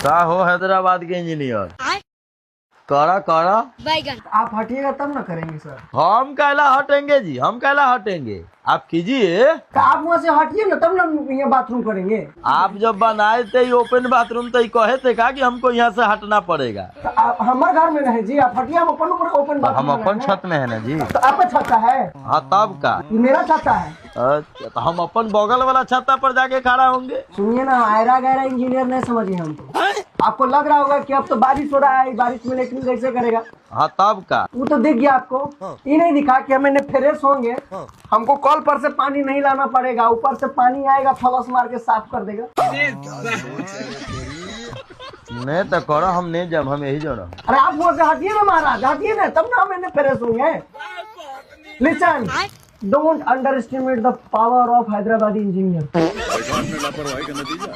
का हो हैदराबाद के इंजीनियर करा करा बैगन। आप हटिएगा तब ना करेंगे सर। हम कैला हटेंगे जी, हम कैला हटेंगे, आप कीजिए। तो आप वहाँ से हटिए ना तब ना यहाँ बाथरूम करेंगे। आप जब बनाए थे ओपन बाथरूम तो कहे थे का कि हमको यहाँ से हटना पड़ेगा। तो आप हमारे घर में नहीं जी, आप हटिए, हम अपन ऊपर ओपन बाथरूम हम अपन छत में है ना जी। तो आपका छत्ता है? हाँ तब का, ये मेरा छत्ता है। अच्छा तो हम अपन बगल वाला छत्ता पर जाके खड़ा होंगे। सुनिए ना, आयरा गहरा इंजीनियर नहीं समझिए हमको। आपको लग रहा होगा कि अब तो बारिश हो रहा है, बारिश में लेकिन कैसे करेगा। हाँ तब का, वो तो दिख गया आपको। ये नहीं दिखा कि हमें फ्रेश होंगे, हमको कॉल पर से पानी नहीं लाना पड़ेगा, ऊपर से पानी आएगा फ्लश मार के साफ कर देगा। नहीं तो करो, हम नहीं जब हम यही जोड़ा। अरे आप वहाँ से हटिए ना महाराज, हटिए ना तब ना हमें फ्रेश होंगे। Listen, don't under estimate the power of Hyderabadi engineer. लापरवाही का नतीजा